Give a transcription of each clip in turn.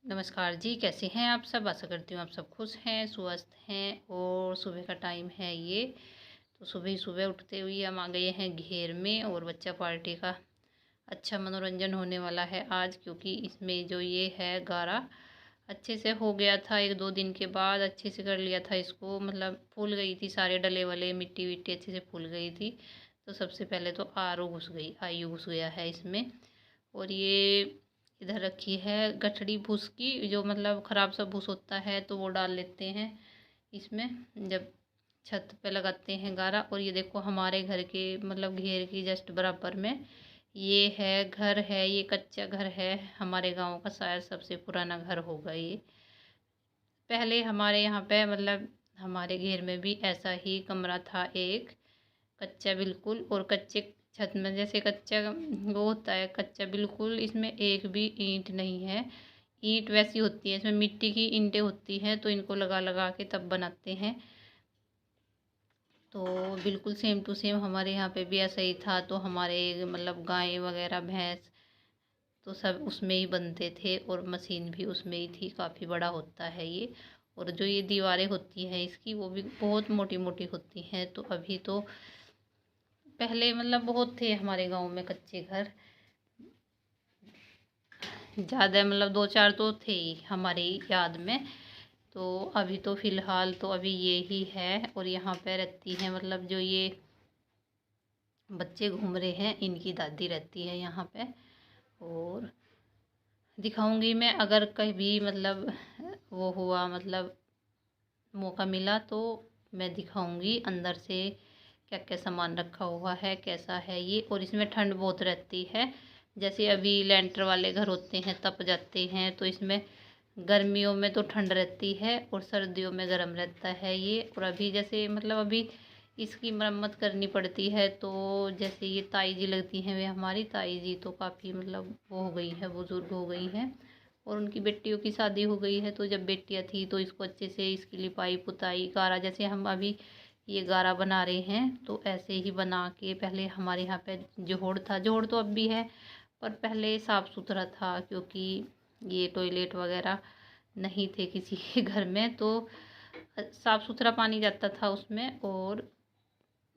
नमस्कार जी, कैसे हैं आप सब? आशा करती हूँ आप सब खुश हैं, स्वस्थ हैं और सुबह का टाइम है ये। तो सुबह ही सुबह उठते हुए हम आ गए हैं घेर में और बच्चा पार्टी का अच्छा मनोरंजन होने वाला है आज, क्योंकि इसमें जो ये है गारा अच्छे से हो गया था। 1-2 दिन के बाद अच्छे से कर लिया था इसको, मतलब फूल गई थी, सारे डले वाले मिट्टी विट्टी अच्छे से फूल गई थी। तो सबसे पहले तो आयु घुस गया है इसमें। और ये इधर रखी है गठड़ी भूस की, जो मतलब ख़राब सा भूस होता है तो वो डाल लेते हैं इसमें जब छत पे लगाते हैं गारा। और ये देखो हमारे घर के मतलब घेर की जस्ट बराबर में ये है घर है, ये कच्चा घर है। हमारे गांव का शायद सबसे पुराना घर होगा ये। पहले हमारे यहाँ पे मतलब हमारे घेर में भी ऐसा ही कमरा था, एक कच्चा बिल्कुल। और कच्चे छत में जैसे कच्चा वो होता है कच्चा बिल्कुल, इसमें एक भी ईंट नहीं है। ईंट वैसी होती है, इसमें मिट्टी की ईंटें होती हैं, तो इनको लगा लगा के तब बनाते हैं। तो बिल्कुल सेम टू सेम हमारे यहाँ पे भी ऐसा ही था। तो हमारे मतलब गाय वगैरह भैंस तो सब उसमें ही बनते थे और मशीन भी उसमें ही थी। काफ़ी बड़ा होता है ये। और जो ये दीवारें होती हैं इसकी, वो भी बहुत मोटी मोटी होती हैं। तो अभी तो पहले मतलब बहुत थे हमारे गांव में कच्चे घर, ज़्यादा मतलब 2-4 तो थे ही हमारी याद में। तो अभी तो फ़िलहाल तो अभी ये ही है। और यहाँ पे रहती हैं मतलब जो ये बच्चे घूम रहे हैं इनकी दादी रहती है यहाँ पे। और दिखाऊंगी मैं अगर कभी मतलब वो हुआ, मतलब मौका मिला तो मैं दिखाऊंगी अंदर से क्या क्या सामान रखा हुआ है, कैसा है ये। और इसमें ठंड बहुत रहती है, जैसे अभी लेंटर वाले घर होते हैं तप जाते हैं, तो इसमें गर्मियों में तो ठंड रहती है और सर्दियों में गर्म रहता है ये। और अभी जैसे मतलब अभी इसकी मरम्मत करनी पड़ती है। तो जैसे ये ताई जी लगती हैं, वे हमारी ताई जी तो काफ़ी मतलब वो हो गई है, बुज़ुर्ग हो गई हैं। और उनकी बेटियों की शादी हो गई है। तो जब बेटियां थी तो इसको अच्छे से इसकी लिपाई पुताई गारा, जैसे हम अभी ये गारा बना रहे हैं तो ऐसे ही बना के पहले हमारे यहाँ पे जोड़ था। जोड़ तो अब भी है पर पहले साफ़ सुथरा था, क्योंकि ये टॉयलेट वगैरह नहीं थे किसी के घर में। तो साफ़ सुथरा पानी जाता था उसमें। और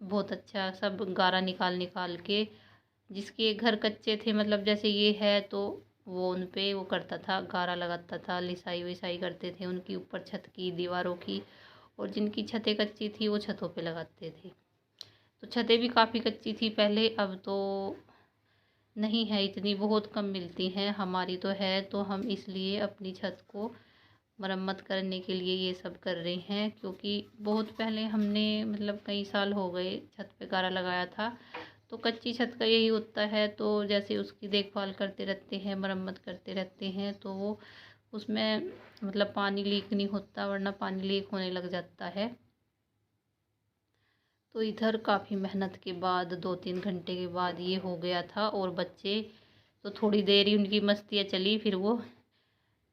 बहुत अच्छा सब गारा निकाल निकाल के, जिसके घर कच्चे थे मतलब जैसे ये है, तो वो उन पे वो करता था, गारा लगाता था, लिसाई विसाई करते थे उनकी ऊपर छत की दीवारों की। और जिनकी छतें कच्ची थी वो छतों पे लगाते थे। तो छतें भी काफ़ी कच्ची थी पहले, अब तो नहीं है इतनी, बहुत कम मिलती हैं। हमारी तो है, तो हम इसलिए अपनी छत को मरम्मत करने के लिए ये सब कर रहे हैं। क्योंकि बहुत पहले हमने मतलब कई साल हो गए छत पे गारा लगाया था। तो कच्ची छत का यही होता है, तो जैसे उसकी देखभाल करते रहते हैं, मरम्मत करते रहते हैं, तो वो उसमें मतलब पानी लीक नहीं होता, वरना पानी लीक होने लग जाता है। तो इधर काफ़ी मेहनत के बाद 2-3 घंटे के बाद ये हो गया था। और बच्चे तो थोड़ी देर ही उनकी मस्तियाँ चली, फिर वो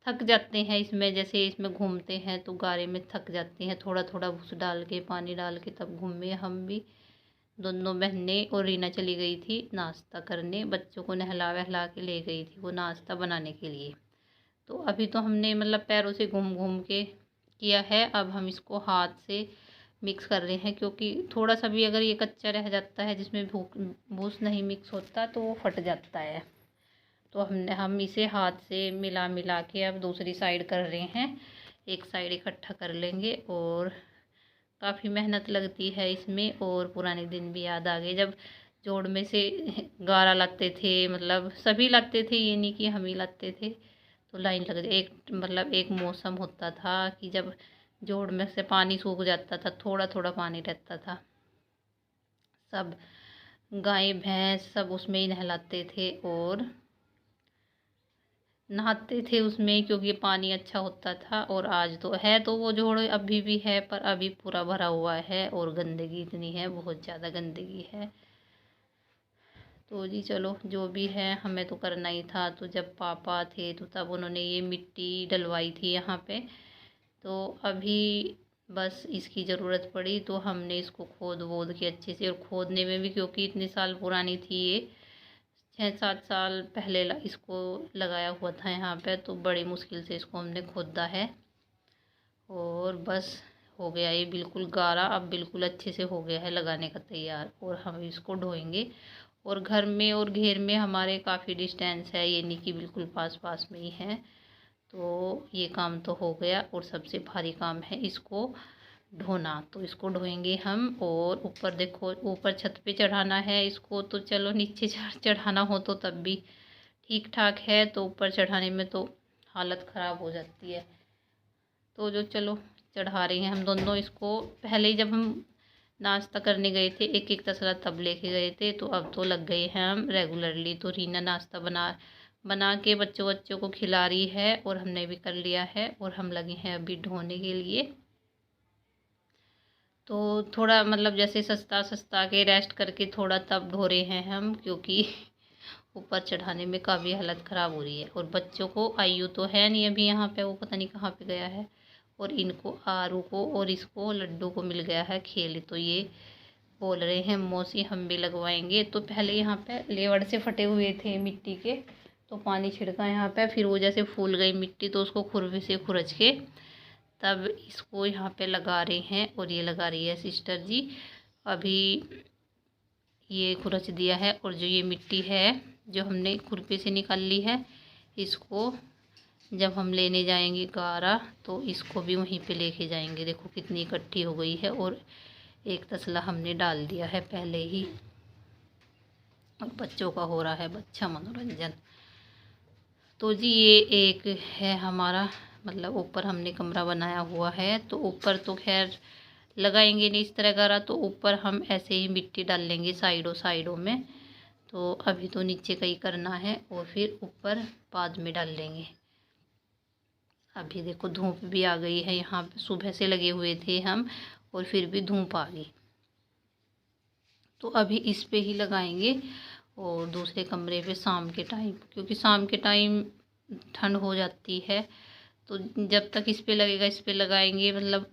थक जाते हैं इसमें, जैसे इसमें घूमते हैं तो गारे में थक जाते हैं। थोड़ा थोड़ा भूस डाल के पानी डाल के तब घूमे हम भी। दोनों बहनें और रीना चली गई थी नाश्ता करने, बच्चों को नहला वहला के ले गई थी वो नाश्ता बनाने के लिए। तो अभी तो हमने मतलब पैरों से घूम घूम के किया है। अब हम इसको हाथ से मिक्स कर रहे हैं, क्योंकि थोड़ा सा भी अगर ये कच्चा रह जाता है जिसमें भूस नहीं मिक्स होता तो वो फट जाता है। तो हम इसे हाथ से मिला मिला के अब दूसरी साइड कर रहे हैं। एक साइड इकट्ठा कर लेंगे। और काफ़ी मेहनत लगती है इसमें। और पुराने दिन भी याद आ गए जब जोड़ में से गारा लाते थे, मतलब सभी लाते थे, ये नहीं कि हम ही लाते थे। तो लाइन लग एक मतलब एक मौसम होता था कि जब जोड़ में से पानी सूख जाता था, थोड़ा थोड़ा पानी रहता था, सब गाय भैंस सब उसमें ही नहलाते थे और नहाते थे उसमें, क्योंकि पानी अच्छा होता था। और आज तो है तो वो जोड़ अभी भी है, पर अभी पूरा भरा हुआ है और गंदगी इतनी है, बहुत ज़्यादा गंदगी है। तो जी चलो जो भी है, हमें तो करना ही था। तो जब पापा थे तो तब उन्होंने ये मिट्टी डलवाई थी यहाँ पे। तो अभी बस इसकी ज़रूरत पड़ी तो हमने इसको खोद वोद के अच्छे से। और खोदने में भी क्योंकि इतने साल पुरानी थी ये, 6-7 साल पहले इसको लगाया हुआ था यहाँ पे, तो बड़ी मुश्किल से इसको हमने खोदा है और बस हो गया ये बिल्कुल गारा। अब बिल्कुल अच्छे से हो गया है लगाने का तैयार, और हम इसको ढोएंगे। और घर में और घेर में हमारे काफ़ी डिस्टेंस है, ये नहीं कि बिल्कुल पास पास में ही है। तो ये काम तो हो गया, और सबसे भारी काम है इसको ढोना। तो इसको ढोएंगे हम, और ऊपर देखो, ऊपर छत पे चढ़ाना है इसको। तो चलो नीचे चढ़ाना हो तो तब भी ठीक ठाक है, तो ऊपर चढ़ाने में तो हालत ख़राब हो जाती है। तो जो चलो चढ़ा रही हैं हम दोनों इसको। पहले ही जब हम नाश्ता करने गए थे एक एक तसला तब लेके गए थे, तो अब तो लग गए हैं हम रेगुलरली। तो रीना नाश्ता बना के बच्चों को खिला रही है, और हमने भी कर लिया है, और हम लगे हैं अभी ढोने के लिए। तो थोड़ा मतलब जैसे सस्ता के रेस्ट करके थोड़ा तब ढो रहे हैं हम, क्योंकि ऊपर चढ़ाने में काफ़ी हालत ख़राब हो रही है। और बच्चों को आयु तो है नहीं अभी यहाँ पे, वो पता नहीं कहाँ पे गया है। और इनको आरू को और इसको लड्डू को मिल गया है खेल। तो ये बोल रहे हैं मौसी हम भी लगवाएंगे। तो पहले यहाँ पे लेवड़ से फटे हुए थे मिट्टी के, तो पानी छिड़का यहाँ पे, फिर वो जैसे फूल गई मिट्टी, तो उसको खुरपी से खुरच के तब इसको यहाँ पे लगा रहे हैं। और ये लगा रही है सिस्टर जी। अभी ये खुरच दिया है, और जो ये मिट्टी है जो हमने खुरपी से निकाल ली है, इसको जब हम लेने जाएंगे गारा, तो इसको भी वहीं पे लेके जाएंगे। देखो कितनी इकट्ठी हो गई है, और एक तसला हमने डाल दिया है पहले ही। और बच्चों का हो रहा है अच्छा मनोरंजन। तो जी ये एक है हमारा, मतलब ऊपर हमने कमरा बनाया हुआ है। तो ऊपर तो खैर लगाएंगे नहीं इस तरह गारा, तो ऊपर हम ऐसे ही मिट्टी डाल लेंगे साइडों में। तो अभी तो नीचे का ही करना है, और फिर ऊपर बाद में डाल लेंगे। अभी देखो धूप भी आ गई है, यहाँ पे सुबह से लगे हुए थे हम, और फिर भी धूप आ गई। तो अभी इस पे ही लगाएंगे, और दूसरे कमरे पे शाम के टाइम, क्योंकि शाम के टाइम ठंड हो जाती है। तो जब तक इस पे लगेगा इस पे लगाएंगे, मतलब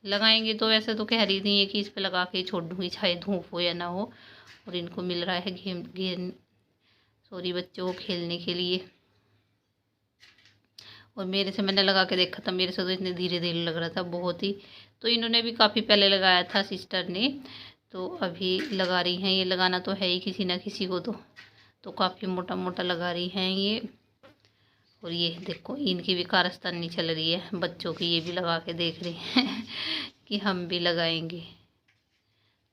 लगाएंगे तो वैसे तो कह रही थी है कि इस पे लगा के छोड़ दूँगी, चाहे धूप हो या ना हो। और इनको मिल रहा है बच्चों को खेलने के लिए। और मेरे से मैंने लगा के देखा था, मेरे से तो इतने धीरे धीरे लग रहा था बहुत ही। तो इन्होंने भी काफ़ी पहले लगाया था सिस्टर ने, तो अभी लगा रही हैं। ये लगाना तो है ही किसी ना किसी को, तो काफ़ी मोटा मोटा लगा रही हैं ये। और ये देखो इनकी भी कारस्तानी चल रही है बच्चों की, ये भी लगा के देख रहे हैं कि हम भी लगाएंगे।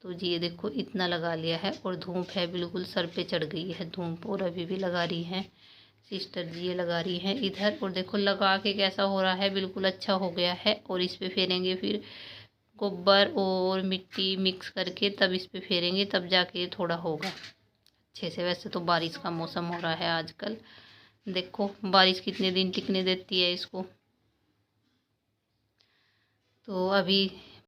तो जी ये देखो इतना लगा लिया है, और धूप है बिल्कुल सर पे चढ़ गई है धूप, और अभी भी लगा रही हैं सिस्टर जी। ये लगा रही हैं इधर, और देखो लगा के कैसा हो रहा है, बिल्कुल अच्छा हो गया है। और इस पे फेरेंगे फिर गोबर और मिट्टी मिक्स करके, तब इस पे फेरेंगे, तब जाके थोड़ा होगा अच्छे से। वैसे तो बारिश का मौसम हो रहा है आजकल, देखो बारिश कितने दिन टिकने देती है इसको। तो अभी